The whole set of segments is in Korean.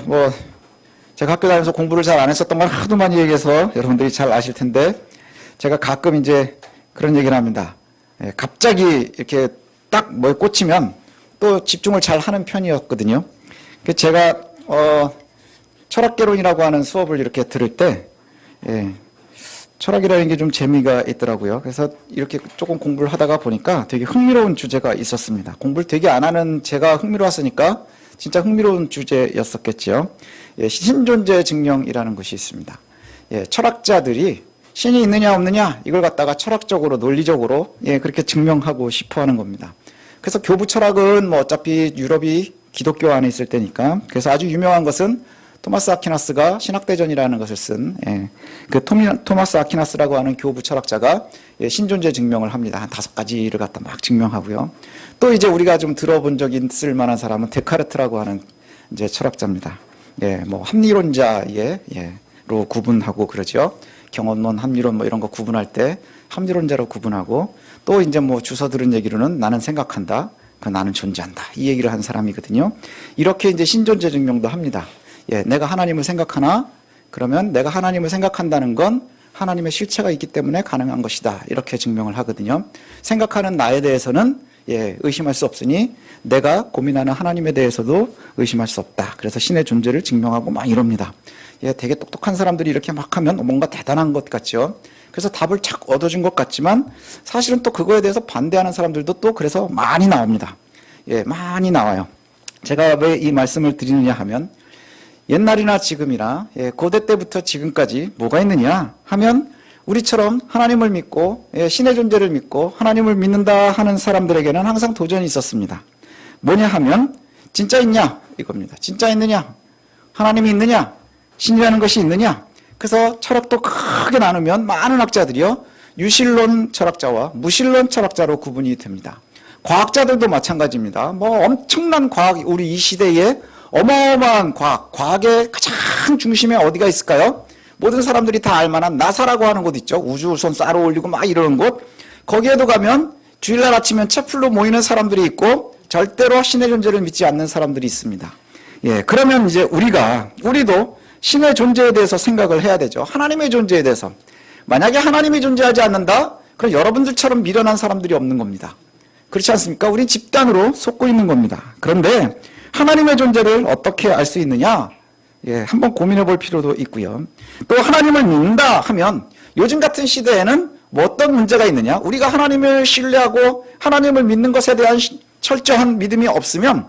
뭐 제가 학교 다니면서 공부를 잘 안 했었던 걸 하도 많이 얘기해서 여러분들이 잘 아실 텐데, 제가 가끔 이제 그런 얘기를 합니다. 갑자기 이렇게 딱 뭐에 꽂히면 또 집중을 잘 하는 편이었거든요. 제가 철학개론이라고 하는 수업을 이렇게 들을 때, 철학이라는 게 좀 재미가 있더라고요. 그래서 이렇게 조금 공부를 하다가 보니까 되게 흥미로운 주제가 있었습니다. 공부를 되게 안 하는 제가 흥미로웠으니까 진짜 흥미로운 주제였었겠죠. 신존재 증명이라는 것이 있습니다. 철학자들이 신이 있느냐 없느냐 이걸 갖다가 철학적으로 논리적으로 그렇게 증명하고 싶어 하는 겁니다. 그래서 교부 철학은 뭐 어차피 유럽이 기독교 안에 있을 때니까, 그래서 아주 유명한 것은 토마스 아퀴나스가 신학대전이라는 것을 쓴 그 토마스 아퀴나스라고 하는 교부 철학자가 신존재 증명을 합니다. 한 5가지를 갖다 막 증명하고요. 또 이제 우리가 좀 들어본 적이 있을 만한 사람은 데카르트라고 하는 이제 철학자입니다. 뭐 합리론자로 구분하고 그러죠. 경험론, 합리론 뭐 이런 거 구분할 때 합리론자로 구분하고, 또 이제 뭐 주워 들은 얘기로는 나는 생각한다, 나는 존재한다, 이 얘기를 한 사람이거든요. 이렇게 이제 신존재 증명도 합니다. 내가 하나님을 생각하나? 그러면 내가 하나님을 생각한다는 건 하나님의 실체가 있기 때문에 가능한 것이다, 이렇게 증명을 하거든요. 생각하는 나에 대해서는 의심할 수 없으니 내가 고민하는 하나님에 대해서도 의심할 수 없다. 그래서 신의 존재를 증명하고 막 이럽니다. 되게 똑똑한 사람들이 이렇게 막 하면 뭔가 대단한 것 같죠. 그래서 답을 착 얻어준 것 같지만 사실은 또 그거에 대해서 반대하는 사람들도 또 그래서 많이 나옵니다. 많이 나와요. 제가 왜 이 말씀을 드리느냐 하면, 옛날이나 지금이나 고대 때부터 지금까지 뭐가 있느냐 하면, 우리처럼 하나님을 믿고 신의 존재를 믿고 하나님을 믿는다 하는 사람들에게는 항상 도전이 있었습니다. 뭐냐 하면, 진짜 있냐 이겁니다. 진짜 있느냐, 하나님이 있느냐, 신이라는 것이 있느냐. 그래서 철학도 크게 나누면 많은 학자들이요, 유실론 철학자와 무실론 철학자로 구분이 됩니다. 과학자들도 마찬가지입니다. 뭐 엄청난 과학, 우리 이 시대에 어마어마한 과학의 가장 중심에 어디가 있을까요? 모든 사람들이 다 알만한 나사라고 하는 곳 있죠. 우주선 쌀어 올리고 막 이러는 곳. 거기에도 가면 주일날 아침엔 채플로 모이는 사람들이 있고 절대로 신의 존재를 믿지 않는 사람들이 있습니다. 그러면 이제 우리도 신의 존재에 대해서 생각을 해야 되죠. 하나님의 존재에 대해서. 만약에 하나님이 존재하지 않는다? 그럼 여러분들처럼 미련한 사람들이 없는 겁니다. 그렇지 않습니까? 우린 집단으로 속고 있는 겁니다. 그런데 하나님의 존재를 어떻게 알 수 있느냐? 한번 고민해 볼 필요도 있고요. 또 하나님을 믿는다 하면 요즘 같은 시대에는 뭐 어떤 문제가 있느냐? 우리가 하나님을 신뢰하고 하나님을 믿는 것에 대한 철저한 믿음이 없으면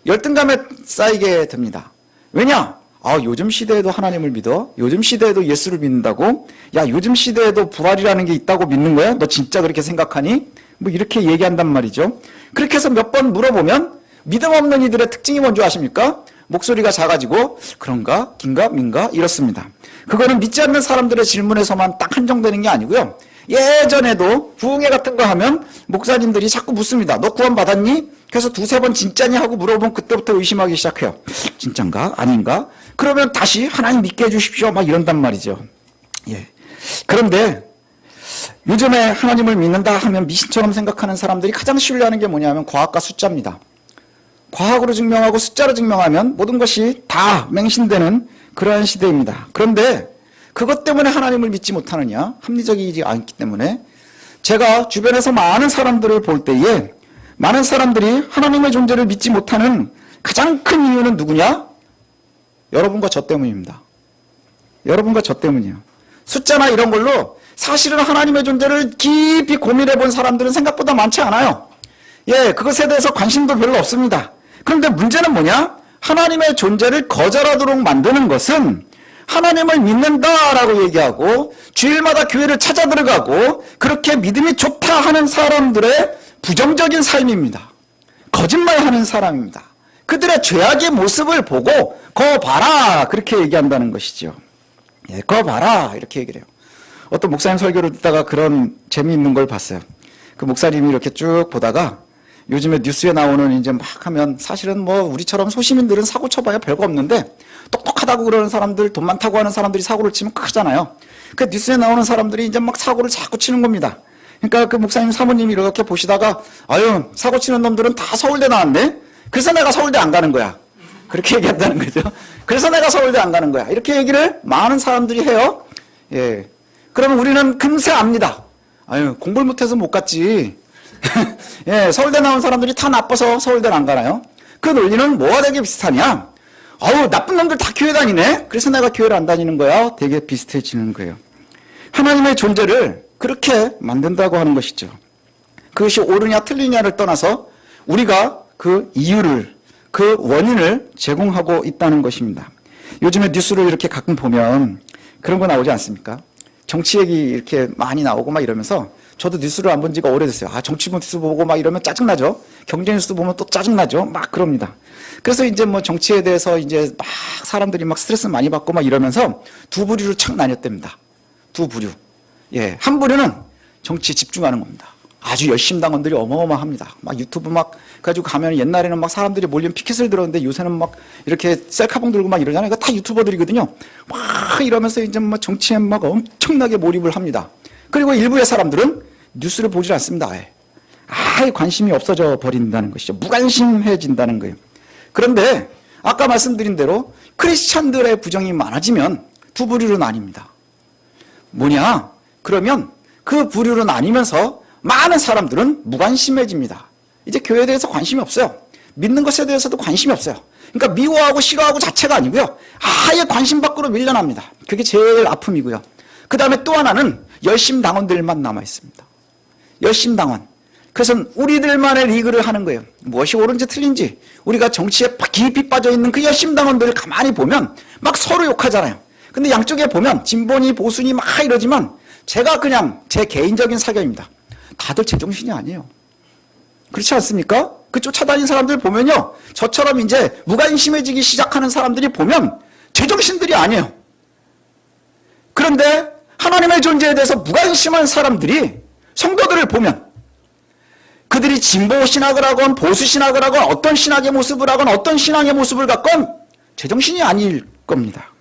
열등감에 쌓이게 됩니다. 왜냐? 요즘 시대에도 하나님을 믿어? 요즘 시대에도 예수를 믿는다고? 야, 요즘 시대에도 부활이라는 게 있다고 믿는 거야? 너 진짜 그렇게 생각하니? 뭐 이렇게 얘기한단 말이죠. 그렇게 해서 몇 번 물어보면 믿음 없는 이들의 특징이 뭔지 아십니까? 목소리가 작아지고 그런가? 긴가? 민가? 이렇습니다. 그거는 믿지 않는 사람들의 질문에서만 딱 한정되는 게 아니고요. 예전에도 부흥회 같은 거 하면 목사님들이 자꾸 묻습니다. 너 구원 받았니? 그래서 2-3번 진짜니? 하고 물어보면 그때부터 의심하기 시작해요. 진짠가? 아닌가? 그러면 다시 하나님 믿게 해주십시오. 막 이런단 말이죠. 그런데 요즘에 하나님을 믿는다 하면 미신처럼 생각하는 사람들이 가장 신뢰하는 게 뭐냐면 과학과 숫자입니다. 과학으로 증명하고 숫자로 증명하면 모든 것이 다 맹신되는 그러한 시대입니다. 그런데 그것 때문에 하나님을 믿지 못하느냐? 합리적이지 않기 때문에. 제가 주변에서 많은 사람들을 볼 때에 많은 사람들이 하나님의 존재를 믿지 못하는 가장 큰 이유는 누구냐? 여러분과 저 때문입니다. 여러분과 저 때문이에요. 숫자나 이런 걸로 사실은 하나님의 존재를 깊이 고민해 본 사람들은 생각보다 많지 않아요. 그것에 대해서 관심도 별로 없습니다. 그런데 문제는 뭐냐? 하나님의 존재를 거절하도록 만드는 것은 하나님을 믿는다라고 얘기하고 주일마다 교회를 찾아 들어가고 그렇게 믿음이 좋다 하는 사람들의 부정적인 삶입니다. 거짓말하는 사람입니다. 그들의 죄악의 모습을 보고 거 봐라 그렇게 얘기한다는 것이죠. 거 봐라 이렇게 얘기를 해요. 어떤 목사님 설교를 듣다가 그런 재미있는 걸 봤어요. 그 목사님이 이렇게 쭉 보다가 요즘에 뉴스에 나오는 이제 막 하면 사실은 뭐 우리처럼 소시민들은 사고 쳐봐야 별거 없는데 똑똑하다고 그러는 사람들, 돈 많다고 하는 사람들이 사고를 치면 크잖아요. 그 뉴스에 나오는 사람들이 이제 막 사고를 자꾸 치는 겁니다. 그러니까 그 목사님 사모님이 이렇게 보시다가 아유 사고 치는 놈들은 다 서울대 나왔네? 그래서 내가 서울대 안 가는 거야. 그렇게 얘기한다는 거죠. 그래서 내가 서울대 안 가는 거야. 이렇게 얘기를 많은 사람들이 해요. 예. 그러면 우리는 금세 압니다. 아유, 공부를 못해서 못 갔지. 예, 서울대 나온 사람들이 다 나빠서 서울대를 안 가나요? 그 논리는 뭐가 되게 비슷하냐? 아우, 나쁜 놈들 다 교회 다니네? 그래서 내가 교회를 안 다니는 거야? 되게 비슷해지는 거예요. 하나님의 존재를 그렇게 만든다고 하는 것이죠. 그것이 옳으냐 틀리냐를 떠나서 우리가 그 이유를, 그 원인을 제공하고 있다는 것입니다. 요즘에 뉴스를 이렇게 가끔 보면 그런 거 나오지 않습니까? 정치 얘기 이렇게 많이 나오고 막 이러면서 저도 뉴스를 안 본 지가 오래됐어요. 아, 정치 뉴스 보고 막 이러면 짜증나죠? 경제 뉴스 보면 또 짜증나죠? 막 그럽니다. 그래서 이제 뭐 정치에 대해서 이제 막 사람들이 막 스트레스 많이 받고 막 이러면서 두 부류로 착 나뉘었답니다. 두 부류. 예. 한 부류는 정치에 집중하는 겁니다. 아주 열심당원들이 어마어마합니다. 막 유튜브 막 가지고 가면 옛날에는 막 사람들이 몰리면 피켓을 들었는데 요새는 막 이렇게 셀카봉 들고 막 이러잖아요. 이거 다 유튜버들이거든요. 막 이러면서 이제 막 정치에 막 엄청나게 몰입을 합니다. 그리고 일부의 사람들은 뉴스를 보질 않습니다. 아예 관심이 없어져 버린다는 것이죠. 무관심해진다는 거예요. 그런데 아까 말씀드린 대로 크리스찬들의 부정이 많아지면 두 부류로 나뉩니다. 뭐냐? 그러면 그 부류로 나뉘면서 많은 사람들은 무관심해집니다. 이제 교회에 대해서 관심이 없어요. 믿는 것에 대해서도 관심이 없어요. 그러니까 미워하고 싫어하고 자체가 아니고요. 아예 관심 밖으로 밀려납니다. 그게 제일 아픔이고요. 그 다음에 또 하나는 열심당원들만 남아있습니다. 열심당원. 그래서 우리들만의 리그를 하는 거예요. 무엇이 옳은지 틀린지 우리가 정치에 깊이 빠져있는 그 열심당원들을 가만히 보면 막 서로 욕하잖아요. 근데 양쪽에 보면 진보니 보수니 막 이러지만 제가 그냥 제 개인적인 사견입니다. 다들 제정신이 아니에요. 그렇지 않습니까? 그 쫓아다니는 사람들 보면요. 저처럼 이제 무관심해지기 시작하는 사람들이 보면 제정신들이 아니에요. 그런데 하나님의 존재에 대해서 무관심한 사람들이 성도들을 보면 그들이 진보 신학을 하건 보수 신학을 하건 어떤 신학의 모습을 하건 어떤 신앙의 모습을 갖건 제정신이 아닐 겁니다.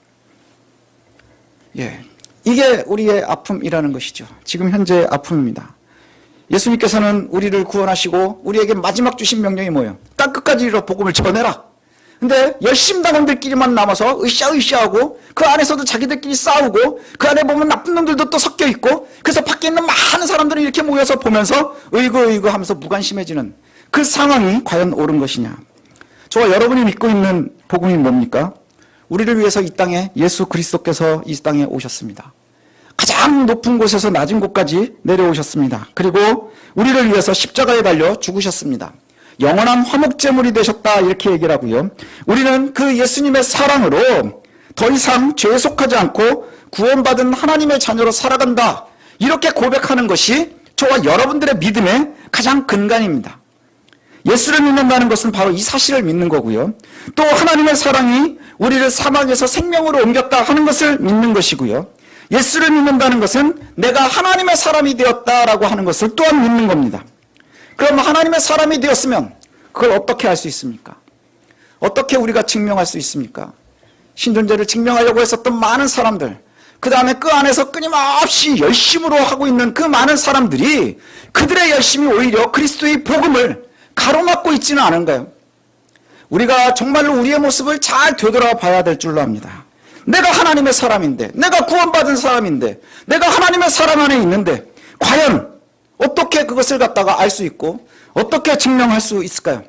예, 이게 우리의 아픔이라는 것이죠. 지금 현재의 아픔입니다. 예수님께서는 우리를 구원하시고 우리에게 마지막 주신 명령이 뭐예요? 땅끝까지 이르러 복음을 전해라. 근데 열심당원들끼리만 남아서 으쌰으쌰하고 그 안에서도 자기들끼리 싸우고 그 안에 보면 나쁜 놈들도 또 섞여 있고 그래서 밖에 있는 많은 사람들이 이렇게 모여서 보면서 으이구 하면서 무관심해지는 그 상황이 과연 옳은 것이냐. 저와 여러분이 믿고 있는 복음이 뭡니까? 우리를 위해서 이 땅에 예수 그리스도께서 이 땅에 오셨습니다. 가장 높은 곳에서 낮은 곳까지 내려오셨습니다. 그리고 우리를 위해서 십자가에 달려 죽으셨습니다. 영원한 화목제물이 되셨다 이렇게 얘기를 하고요. 우리는 그 예수님의 사랑으로 더 이상 죄에 속하지 않고 구원받은 하나님의 자녀로 살아간다. 이렇게 고백하는 것이 저와 여러분들의 믿음의 가장 근간입니다. 예수를 믿는다는 것은 바로 이 사실을 믿는 거고요. 또 하나님의 사랑이 우리를 사망에서 생명으로 옮겼다 하는 것을 믿는 것이고요. 예수를 믿는다는 것은 내가 하나님의 사람이 되었다라고 하는 것을 또한 믿는 겁니다. 그럼 하나님의 사람이 되었으면 그걸 어떻게 할 수 있습니까? 어떻게 우리가 증명할 수 있습니까? 신존재를 증명하려고 했었던 많은 사람들, 그 다음에 그 안에서 끊임없이 열심으로 하고 있는 그 많은 사람들이 그들의 열심이 오히려 그리스도의 복음을 가로막고 있지는 않은가요? 우리가 정말로 우리의 모습을 잘 되돌아봐야 될 줄로 압니다. 내가 하나님의 사람인데, 내가 구원받은 사람인데, 내가 하나님의 사람 안에 있는데 과연 어떻게 그것을 갖다가 알 수 있고 어떻게 증명할 수 있을까요?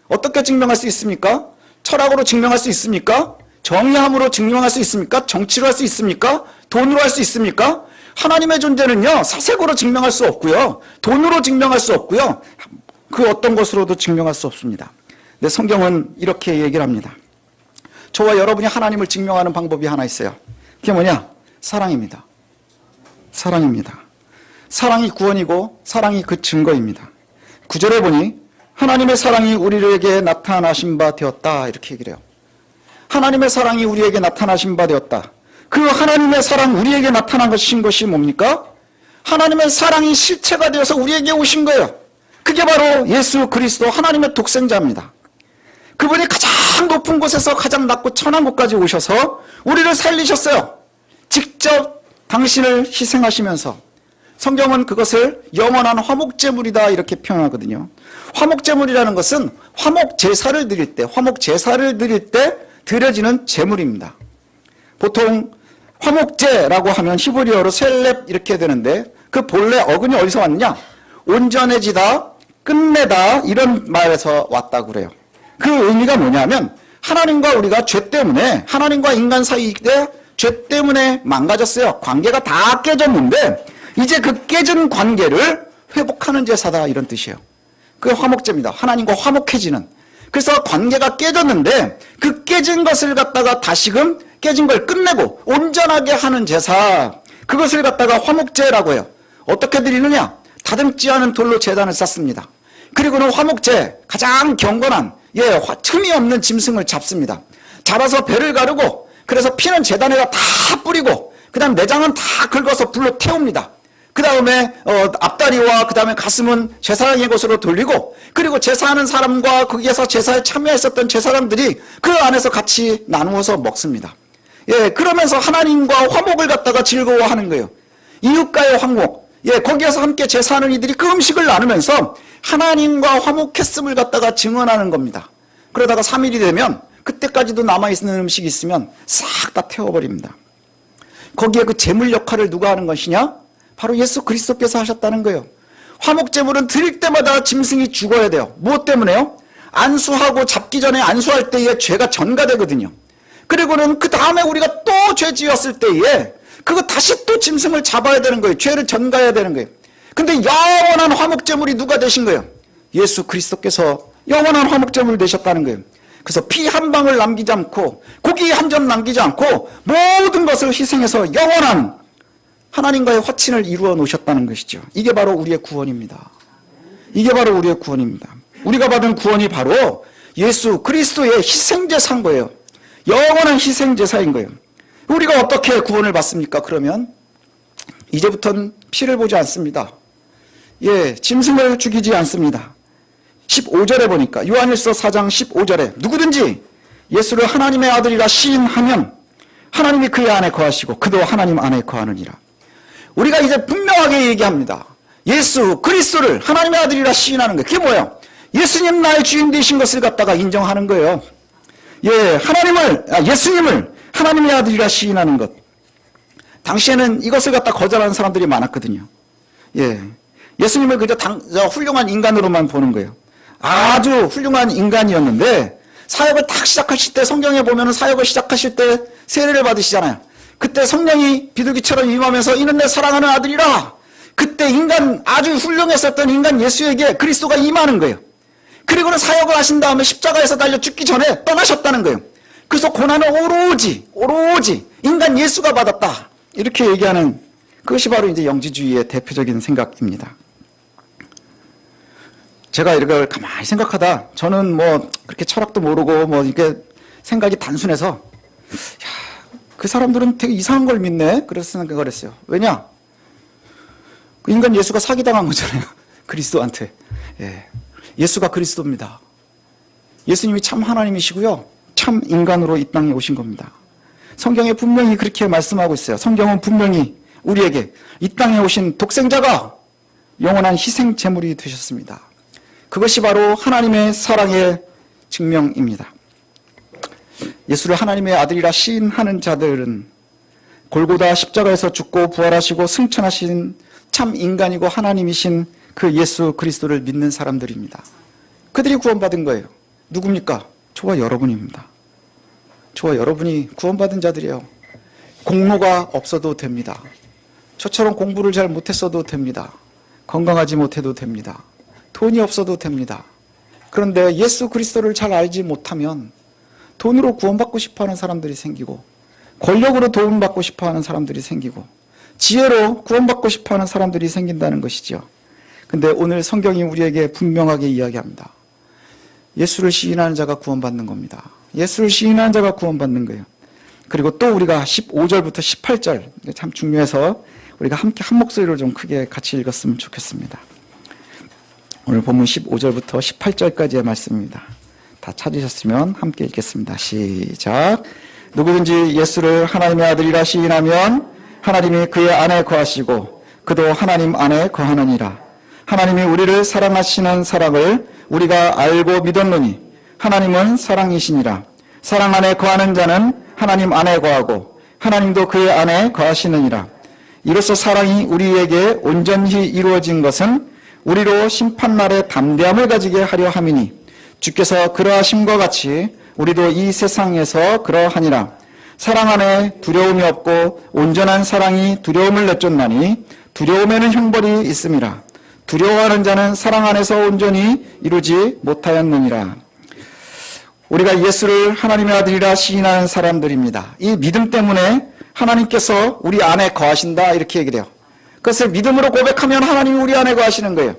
어떻게 증명할 수 있습니까? 철학으로 증명할 수 있습니까? 정의함으로 증명할 수 있습니까? 정치로 할 수 있습니까? 돈으로 할 수 있습니까? 하나님의 존재는요, 사색으로 증명할 수 없고요, 돈으로 증명할 수 없고요, 그 어떤 것으로도 증명할 수 없습니다. 근데 성경은 이렇게 얘기를 합니다. 저와 여러분이 하나님을 증명하는 방법이 하나 있어요. 그게 뭐냐? 사랑입니다. 사랑입니다. 사랑이 구원이고 사랑이 그 증거입니다. 9절에 보니 하나님의 사랑이 우리에게 나타나신 바 되었다 이렇게 얘기를 해요. 하나님의 사랑이 우리에게 나타나신 바 되었다. 그 하나님의 사랑 우리에게 나타난 것이 뭡니까? 하나님의 사랑이 실체가 되어서 우리에게 오신 거예요. 그게 바로 예수 그리스도 하나님의 독생자입니다. 그분이 가장 높은 곳에서 가장 낮고 천한 곳까지 오셔서 우리를 살리셨어요. 직접 당신을 희생하시면서 성경은 그것을 영원한 화목제물이다 이렇게 표현하거든요. 화목제물이라는 것은 화목제사를 드릴 때 드려지는 제물입니다. 보통 화목제라고 하면 히브리어로 셀렙 이렇게 되는데 그 본래 어근이 어디서 왔느냐? 온전해지다, 끝내다 이런 말에서 왔다고 그래요. 그 의미가 뭐냐면 하나님과 우리가 죄 때문에, 하나님과 인간 사이에 죄 때문에 망가졌어요. 관계가 다 깨졌는데 이제 그 깨진 관계를 회복하는 제사다 이런 뜻이에요. 그게 화목제입니다. 하나님과 화목해지는. 그래서 관계가 깨졌는데 그 깨진 것을 갖다가 다시금 깨진 걸 끝내고 온전하게 하는 제사, 그것을 갖다가 화목제라고 해요. 어떻게 드리느냐? 다듬지 않은 돌로 제단을 쌓습니다. 그리고는 화목제, 가장 경건한 틈이 없는 짐승을 잡습니다. 잡아서 배를 가르고 그래서 피는 제단에다 다 뿌리고 그 다음 내장은 다 긁어서 불로 태웁니다. 그 다음에 앞다리와 그 다음에 가슴은 제사장의 곳으로 돌리고 그리고 제사하는 사람과 거기에서 제사에 참여했었던 제사장들이 그 안에서 같이 나누어서 먹습니다. 그러면서 하나님과 화목을 갖다가 즐거워하는 거예요. 이웃과의 화목. 거기에서 함께 제사하는 이들이 그 음식을 나누면서 하나님과 화목했음을 갖다가 증언하는 겁니다. 그러다가 3일이 되면 그때까지도 남아있는 음식이 있으면 싹 다 태워버립니다. 거기에 그 제물 역할을 누가 하는 것이냐? 바로 예수 그리스도께서 하셨다는 거예요. 화목제물은 드릴 때마다 짐승이 죽어야 돼요. 무엇 때문에요? 안수하고 잡기 전에 안수할 때에 죄가 전가되거든요. 그리고는 그 다음에 우리가 또 죄 지었을 때에 그거 다시 또 짐승을 잡아야 되는 거예요. 죄를 전가해야 되는 거예요. 근데 영원한 화목제물이 누가 되신 거예요? 예수 그리스도께서 영원한 화목제물을 되셨다는 거예요. 그래서 피 한 방울 남기지 않고 고기 한 점 남기지 않고 모든 것을 희생해서 영원한 하나님과의 화친을 이루어 놓으셨다는 것이죠. 이게 바로 우리의 구원입니다. 이게 바로 우리의 구원입니다. 우리가 받은 구원이 바로 예수 그리스도의 희생제사인 거예요. 영원한 희생제사인 거예요. 우리가 어떻게 구원을 받습니까? 그러면 이제부터는 피를 보지 않습니다. 짐승을 죽이지 않습니다. 15절에 보니까 요한일서 4장 15절에 누구든지 예수를 하나님의 아들이라 시인하면 하나님이 그의 안에 거하시고 그도 하나님 안에 거하느니라. 우리가 이제 분명하게 얘기합니다. 예수 그리스도를 하나님의 아들이라 시인하는 거예요. 그게 뭐예요? 예수님 나의 주인 되신 것을 갖다가 인정하는 거예요. 예수님을 하나님의 아들이라 시인하는 것. 당시에는 이것을 갖다 거절하는 사람들이 많았거든요. 예수님을 그저 훌륭한 인간으로만 보는 거예요. 아주 훌륭한 인간이었는데 사역을 딱 시작하실 때 성경에 보면 사역을 시작하실 때 세례를 받으시잖아요. 그때 성령이 비둘기처럼 임하면서 이는 내 사랑하는 아들이라. 그때 아주 훌륭했었던 인간 예수에게 그리스도가 임하는 거예요. 그리고는 사역을 하신 다음에 십자가에서 달려 죽기 전에 떠나셨다는 거예요. 그래서 고난을 오로지 인간 예수가 받았다. 이렇게 얘기하는 그것이 바로 이제 영지주의의 대표적인 생각입니다. 제가 이걸 가만히 생각하다 저는 뭐 그렇게 철학도 모르고 뭐 이렇게 생각이 단순해서 그 사람들은 되게 이상한 걸 믿네. 그래서 생각을 했어요. 왜냐? 그 인간 예수가 사기당한 거잖아요. 그리스도한테. 예수가 그리스도입니다. 예수님이 참 하나님이시고요. 참 인간으로 이 땅에 오신 겁니다. 성경에 분명히 그렇게 말씀하고 있어요. 성경은 분명히 우리에게 이 땅에 오신 독생자가 영원한 희생 제물이 되셨습니다. 그것이 바로 하나님의 사랑의 증명입니다. 예수를 하나님의 아들이라 시인하는 자들은 골고다 십자가에서 죽고 부활하시고 승천하신 참 인간이고 하나님이신 그 예수 그리스도를 믿는 사람들입니다. 그들이 구원받은 거예요. 누굽니까? 저와 여러분입니다. 저와 여러분이 구원받은 자들이에요. 공로가 없어도 됩니다. 저처럼 공부를 잘 못했어도 됩니다. 건강하지 못해도 됩니다. 돈이 없어도 됩니다. 그런데 예수 그리스도를 잘 알지 못하면 돈으로 구원받고 싶어하는 사람들이 생기고 권력으로 도움받고 싶어하는 사람들이 생기고 지혜로 구원받고 싶어하는 사람들이 생긴다는 것이죠. 근데 오늘 성경이 우리에게 분명하게 이야기합니다. 예수를 시인하는 자가 구원받는 겁니다. 예수를 시인하는 자가 구원받는 거예요. 그리고 또 우리가 15절부터 18절 참 중요해서 우리가 함께 한 목소리로 좀 크게 같이 읽었으면 좋겠습니다. 오늘 본문 15절부터 18절까지의 말씀입니다. 다 찾으셨으면 함께 읽겠습니다. 시작. 누구든지 예수를 하나님의 아들이라 시인하면 하나님이 그의 안에 거하시고 그도 하나님 안에 거하느니라. 하나님이 우리를 사랑하시는 사랑을 우리가 알고 믿었노니 하나님은 사랑이시니라. 사랑 안에 거하는 자는 하나님 안에 거하고 하나님도 그의 안에 거하시느니라. 이로써 사랑이 우리에게 온전히 이루어진 것은 우리로 심판날에 담대함을 가지게 하려 함이니 주께서 그러하심과 같이 우리도 이 세상에서 그러하니라. 사랑 안에 두려움이 없고 온전한 사랑이 두려움을 내쫓나니 두려움에는 형벌이 있음이라. 두려워하는 자는 사랑 안에서 온전히 이루지 못하였느니라. 우리가 예수를 하나님의 아들이라 시인하는 사람들입니다. 이 믿음 때문에 하나님께서 우리 안에 거하신다 이렇게 얘기를 해요. 그것을 믿음으로 고백하면 하나님이 우리 안에 거하시는 거예요.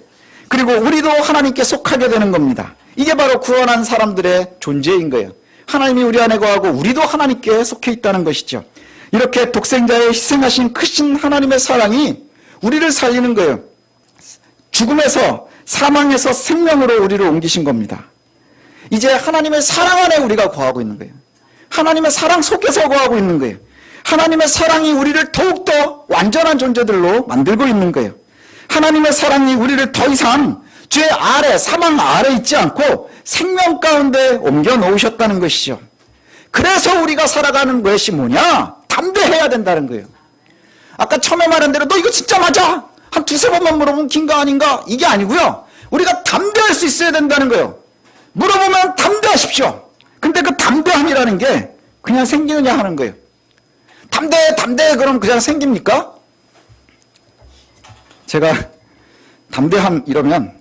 그리고 우리도 하나님께 속하게 되는 겁니다. 이게 바로 구원한 사람들의 존재인 거예요. 하나님이 우리 안에 거하고 우리도 하나님께 속해 있다는 것이죠. 이렇게 독생자의 희생하신 크신 하나님의 사랑이 우리를 살리는 거예요. 죽음에서 사망에서 생명으로 우리를 옮기신 겁니다. 이제 하나님의 사랑 안에 우리가 거하고 있는 거예요. 하나님의 사랑 속에서 거하고 있는 거예요. 하나님의 사랑이 우리를 더욱더 완전한 존재들로 만들고 있는 거예요. 하나님의 사랑이 우리를 더 이상 죄 아래, 사망 아래 있지 않고 생명 가운데 옮겨 놓으셨다는 것이죠. 그래서 우리가 살아가는 것이 뭐냐? 담대해야 된다는 거예요. 아까 처음에 말한 대로 너 이거 진짜 맞아? 한 두세 번만 물어보면 긴가 아닌가? 이게 아니고요. 우리가 담대할 수 있어야 된다는 거예요. 물어보면 담대하십시오. 근데 그 담대함이라는 게 그냥 생기느냐 하는 거예요. 담대 그럼 그냥 생깁니까? 제가 담대함 이러면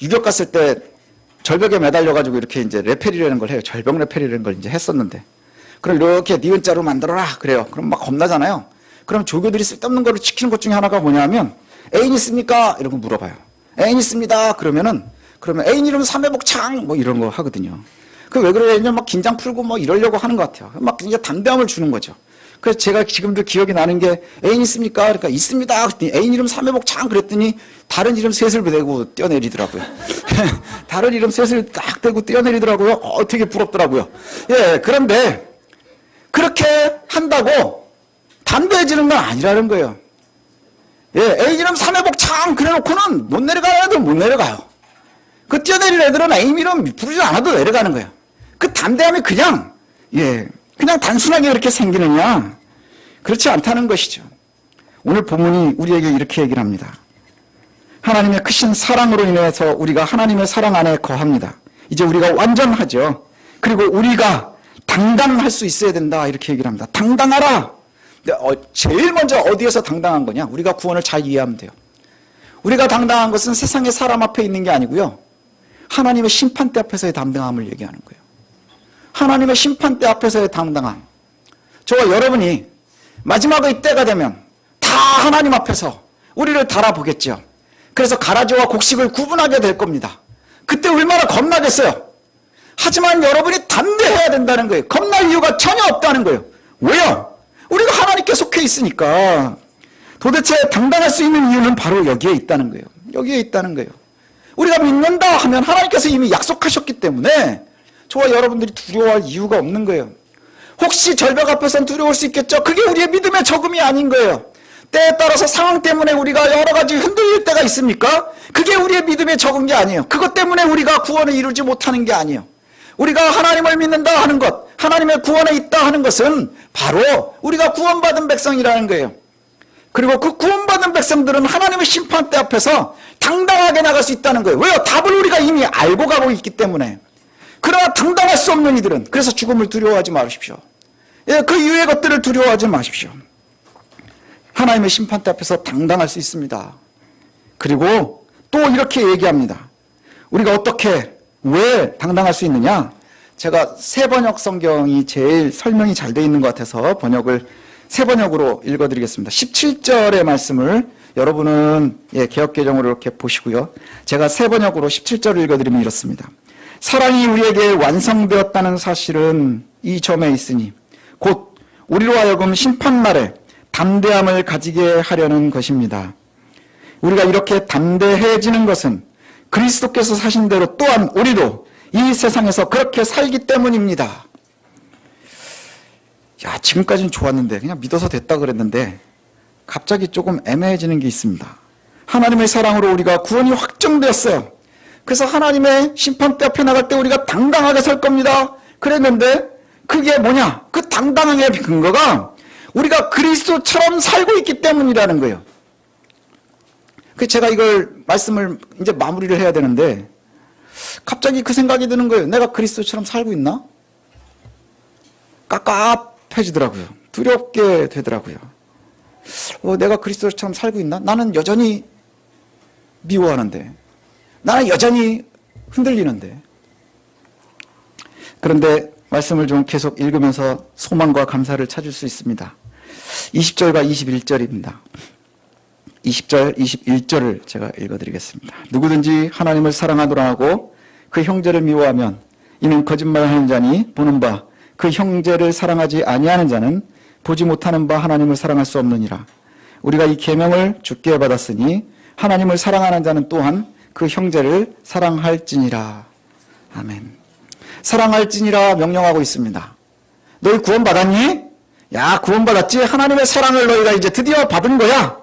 유격 갔을 때 절벽에 매달려가지고 이렇게 이제 레페리라는 걸 해요. 절벽 레페리라는 걸 이제 했었는데. 그럼 이렇게 니은자로 만들어라. 그래요. 그럼 막 겁나잖아요. 그럼 조교들이 쓸데없는 거를 지키는 것 중에 하나가 뭐냐면 애인 있습니까? 이런 거 물어봐요. 애인 있습니다. 그러면 애인 이름 3회 복창 뭐 이런 거 하거든요. 그 왜 그러냐 막 긴장 풀고 뭐 이러려고 하는 것 같아요. 막 이제 담대함을 주는 거죠. 그래서 제가 지금도 기억이 나는 게 애인 있습니까? 그러니까 있습니다. 그랬더니 애인 이름 3회 복창 그랬더니 다른 이름 셋을 대고 뛰어내리더라고요. 다른 이름 셋을 딱 대고 뛰어내리더라고요. 되게 부럽더라고요. 예, 그런데 그렇게 한다고 담대해지는 건 아니라는 거예요. 예, 애인 이름 3회 복창 그래놓고는 못 내려가는 애들은 못 내려가요. 그 뛰어내릴 애들은 애인 이름 부르지 않아도 내려가는 거예요. 그 담대함이 그냥 단순하게 그렇게 생기느냐? 그렇지 않다는 것이죠. 오늘 본문이 우리에게 이렇게 얘기를 합니다. 하나님의 크신 사랑으로 인해서 우리가 하나님의 사랑 안에 거합니다. 이제 우리가 완전하죠. 그리고 우리가 당당할 수 있어야 된다 이렇게 얘기를 합니다. 당당하라. 제일 먼저 어디에서 당당한 거냐? 우리가 구원을 잘 이해하면 돼요. 우리가 당당한 것은 세상의 사람 앞에 있는 게 아니고요. 하나님의 심판대 앞에서의 당당함을 얘기하는 거예요. 하나님의 심판대 앞에서의 당당함. 저와 여러분이 마지막의 때가 되면 다 하나님 앞에서 우리를 달아보겠죠. 그래서 가라지와 곡식을 구분하게 될 겁니다. 그때 얼마나 겁나겠어요. 하지만 여러분이 담대해야 된다는 거예요. 겁날 이유가 전혀 없다는 거예요. 왜요? 우리가 하나님께 속해 있으니까. 도대체 당당할 수 있는 이유는 바로 여기에 있다는 거예요. 여기에 있다는 거예요. 우리가 믿는다 하면 하나님께서 이미 약속하셨기 때문에 저와 여러분들이 두려워할 이유가 없는 거예요. 혹시 절벽 앞에서는 두려울 수 있겠죠. 그게 우리의 믿음의 적음이 아닌 거예요. 때에 따라서 상황 때문에 우리가 여러 가지 흔들릴 때가 있습니까? 그게 우리의 믿음의 적은 게 아니에요. 그것 때문에 우리가 구원을 이루지 못하는 게 아니에요. 우리가 하나님을 믿는다 하는 것, 하나님의 구원에 있다 하는 것은 바로 우리가 구원받은 백성이라는 거예요. 그리고 그 구원받은 백성들은 하나님의 심판대 앞에서 당당하게 나갈 수 있다는 거예요. 왜요? 답을 우리가 이미 알고 가고 있기 때문에. 그러나 당당할 수 없는 이들은, 그래서 죽음을 두려워하지 마십시오. 예, 그 이후의 것들을 두려워하지 마십시오. 하나님의 심판대 앞에서 당당할 수 있습니다. 그리고 또 이렇게 얘기합니다. 우리가 어떻게, 왜 당당할 수 있느냐? 제가 새 번역 성경이 제일 설명이 잘 돼 있는 것 같아서 번역을 새 번역으로 읽어드리겠습니다. 17절의 말씀을 여러분은 개역개정으로 이렇게 보시고요. 제가 새 번역으로 17절을 읽어드리면 이렇습니다. 사랑이 우리에게 완성되었다는 사실은 이 점에 있으니 곧 우리로 하여금 심판날에 담대함을 가지게 하려는 것입니다. 우리가 이렇게 담대해지는 것은 그리스도께서 사신 대로 또한 우리도 이 세상에서 그렇게 살기 때문입니다. 야, 지금까지는 좋았는데 그냥 믿어서 됐다 그랬는데 갑자기 조금 애매해지는 게 있습니다. 하나님의 사랑으로 우리가 구원이 확정되었어요. 그래서 하나님의 심판대 앞에 나갈 때 우리가 당당하게 설 겁니다. 그랬는데 그게 뭐냐? 그 당당함의 근거가 우리가 그리스도처럼 살고 있기 때문이라는 거예요. 그 제가 이걸 말씀을 이제 마무리를 해야 되는데 갑자기 그 생각이 드는 거예요. 내가 그리스도처럼 살고 있나? 깝깝해지더라고요. 두렵게 되더라고요. 내가 그리스도처럼 살고 있나? 나는 여전히 미워하는데, 나는 여전히 흔들리는데. 그런데 말씀을 좀 계속 읽으면서 소망과 감사를 찾을 수 있습니다. 20절과 21절입니다. 20절, 21절을 제가 읽어드리겠습니다. 누구든지 하나님을 사랑하노라 하고 그 형제를 미워하면 이는 거짓말하는 자니 보는 바 그 형제를 사랑하지 아니하는 자는 보지 못하는 바 하나님을 사랑할 수 없느니라. 우리가 이 계명을 주께 받았으니 하나님을 사랑하는 자는 또한 그 형제를 사랑할지니라. 아멘. 사랑할지니라 명령하고 있습니다. 너희 구원받았니? 야, 구원받았지? 하나님의 사랑을 너희가 이제 드디어 받은 거야.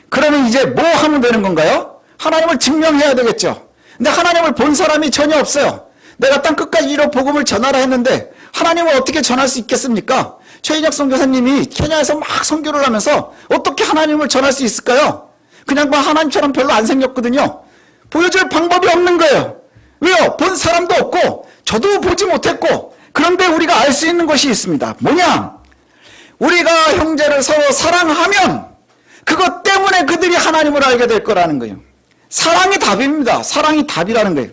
그러면 이제 뭐 하면 되는 건가요? 하나님을 증명해야 되겠죠. 근데 하나님을 본 사람이 전혀 없어요. 내가 땅 끝까지 이로 복음을 전하라 했는데 하나님을 어떻게 전할 수 있겠습니까? 최인혁 선교사님이 케냐에서 막 선교를 하면서 어떻게 하나님을 전할 수 있을까요? 그냥 뭐 하나님처럼 별로 안 생겼거든요. 보여줄 방법이 없는 거예요. 왜요? 본 사람도 없고 저도 보지 못했고. 그런데 우리가 알 수 있는 것이 있습니다. 뭐냐? 우리가 형제를 서로 사랑하면 그것 때문에 그들이 하나님을 알게 될 거라는 거예요. 사랑이 답입니다. 사랑이 답이라는 거예요.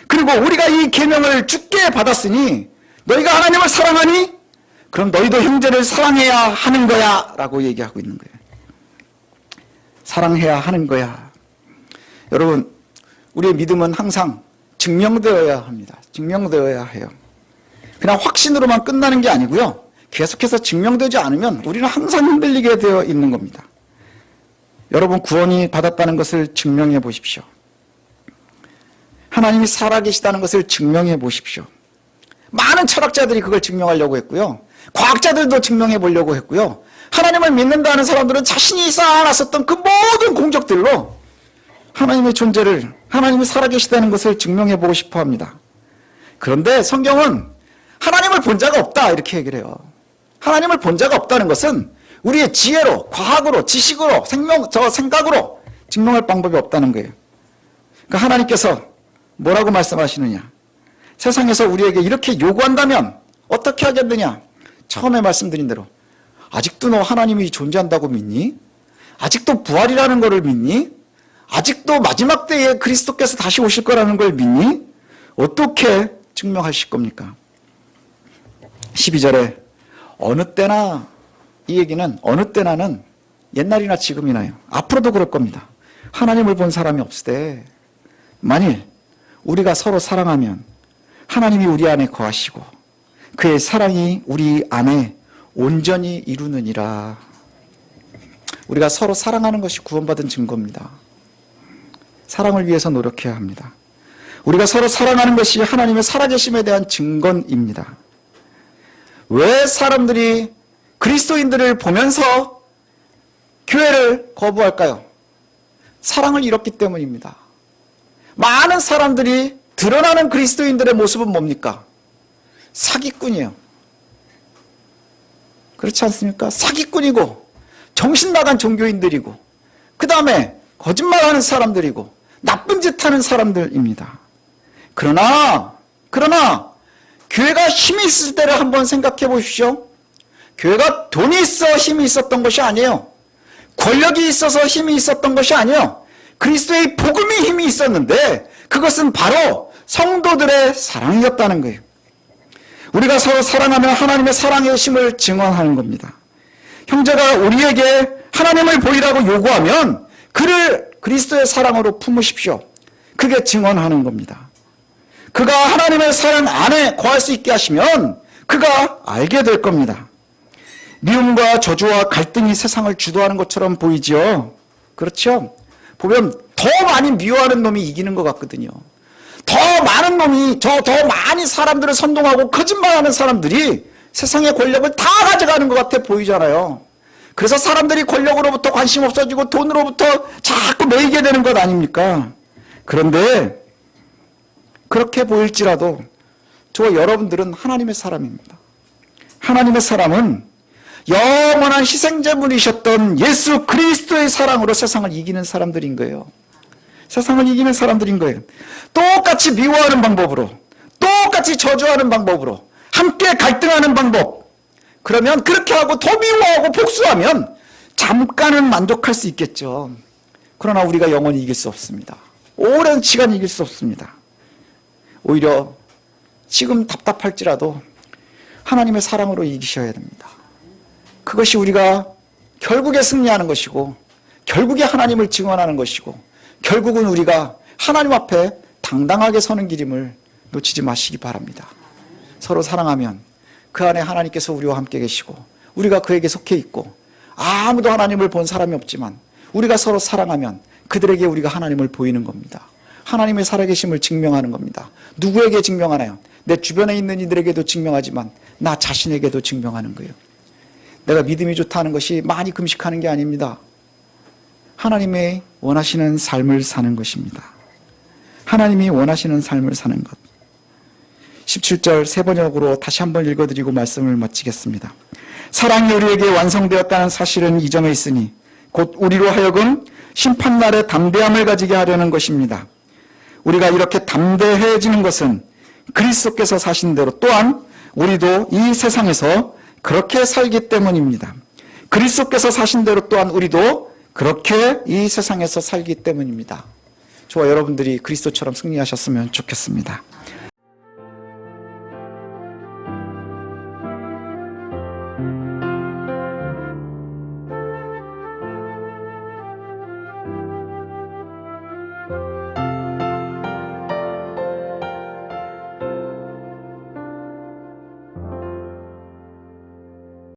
그리고 우리가 이 계명을 주께 받았으니 너희가 하나님을 사랑하니? 그럼 너희도 형제를 사랑해야 하는 거야 라고 얘기하고 있는 거예요. 사랑해야 하는 거야. 여러분, 우리의 믿음은 항상 증명되어야 합니다. 증명되어야 해요. 그냥 확신으로만 끝나는 게 아니고요. 계속해서 증명되지 않으면 우리는 항상 흔들리게 되어 있는 겁니다. 여러분, 구원이 받았다는 것을 증명해 보십시오. 하나님이 살아계시다는 것을 증명해 보십시오. 많은 철학자들이 그걸 증명하려고 했고요. 과학자들도 증명해 보려고 했고요. 하나님을 믿는다는 사람들은 자신이 쌓아놨었던 그 모든 공적들로 하나님의 존재를, 하나님이 살아계시다는 것을 증명해 보고 싶어 합니다. 그런데 성경은 하나님을 본 자가 없다 이렇게 얘기를 해요. 하나님을 본 자가 없다는 것은 우리의 지혜로, 과학으로, 지식으로, 생각으로 증명할 방법이 없다는 거예요. 그러니까 하나님께서 뭐라고 말씀하시느냐? 세상에서 우리에게 이렇게 요구한다면 어떻게 하겠느냐? 처음에 말씀드린 대로 아직도 너 하나님이 존재한다고 믿니? 아직도 부활이라는 것을 믿니? 아직도 마지막 때에 그리스도께서 다시 오실 거라는 걸 믿니? 어떻게 증명하실 겁니까? 12절에 어느 때나, 이 얘기는 어느 때나는 옛날이나 지금이나요. 앞으로도 그럴 겁니다. 하나님을 본 사람이 없으되 만일 우리가 서로 사랑하면 하나님이 우리 안에 거하시고 그의 사랑이 우리 안에 온전히 이루느니라. 우리가 서로 사랑하는 것이 구원받은 증거입니다. 사랑을 위해서 노력해야 합니다. 우리가 서로 사랑하는 것이 하나님의 살아계심에 대한 증거입니다. 왜 사람들이 그리스도인들을 보면서 교회를 거부할까요? 사랑을 잃었기 때문입니다. 많은 사람들이 드러나는 그리스도인들의 모습은 뭡니까? 사기꾼이에요. 그렇지 않습니까? 사기꾼이고 정신 나간 종교인들이고 그 다음에 거짓말하는 사람들이고 나쁜 짓 하는 사람들입니다. 그러나 교회가 힘이 있을 때를 한번 생각해 보십시오. 교회가 돈이 있어 힘이 있었던 것이 아니에요. 권력이 있어서 힘이 있었던 것이 아니에요. 그리스도의 복음이 힘이 있었는데 그것은 바로 성도들의 사랑이었다는 거예요. 우리가 서로 사랑하면 하나님의 사랑의 힘을 증언하는 겁니다. 형제가 우리에게 하나님을 보이라고 요구하면 그를 그리스도의 사랑으로 품으십시오. 그게 증언하는 겁니다. 그가 하나님의 사랑 안에 거할 수 있게 하시면 그가 알게 될 겁니다. 미움과 저주와 갈등이 세상을 주도하는 것처럼 보이지요. 그렇죠? 보면 더 많이 미워하는 놈이 이기는 것 같거든요. 더 많은 놈이, 더 많이 사람들을 선동하고 거짓말하는 사람들이 세상의 권력을 다 가져가는 것 같아 보이잖아요. 그래서 사람들이 권력으로부터 관심 없어지고 돈으로부터 자꾸 매이게 되는 것 아닙니까? 그런데 그렇게 보일지라도 저와 여러분들은 하나님의 사람입니다. 하나님의 사람은 영원한 희생제물이셨던 예수 그리스도의 사랑으로 세상을 이기는 사람들인 거예요. 세상을 이기는 사람들인 거예요. 똑같이 미워하는 방법으로, 똑같이 저주하는 방법으로, 함께 갈등하는 방법. 그러면 그렇게 하고 더 미워하고 복수하면 잠깐은 만족할 수 있겠죠. 그러나 우리가 영원히 이길 수 없습니다. 오랜 시간 이길 수 없습니다. 오히려 지금 답답할지라도 하나님의 사랑으로 이기셔야 됩니다. 그것이 우리가 결국에 승리하는 것이고, 결국에 하나님을 증언하는 것이고, 결국은 우리가 하나님 앞에 당당하게 서는 길임을 놓치지 마시기 바랍니다. 서로 사랑하면 그 안에 하나님께서 우리와 함께 계시고, 우리가 그에게 속해 있고, 아무도 하나님을 본 사람이 없지만 우리가 서로 사랑하면 그들에게 우리가 하나님을 보이는 겁니다. 하나님의 살아계심을 증명하는 겁니다. 누구에게 증명하나요? 내 주변에 있는 이들에게도 증명하지만 나 자신에게도 증명하는 거예요. 내가 믿음이 좋다는 것이 많이 금식하는 게 아닙니다. 하나님의 원하시는 삶을 사는 것입니다. 하나님이 원하시는 삶을 사는 것. 17절 세 번역으로 다시 한번 읽어드리고 말씀을 마치겠습니다. 사랑이 우리에게 완성되었다는 사실은 이 점에 있으니 곧 우리로 하여금 심판날에 담대함을 가지게 하려는 것입니다. 우리가 이렇게 담대해지는 것은 그리스도께서 사신 대로 또한 우리도 이 세상에서 그렇게 살기 때문입니다. 그리스도께서 사신 대로 또한 우리도 그렇게 이 세상에서 살기 때문입니다. 저와 여러분들이 그리스도처럼 승리하셨으면 좋겠습니다.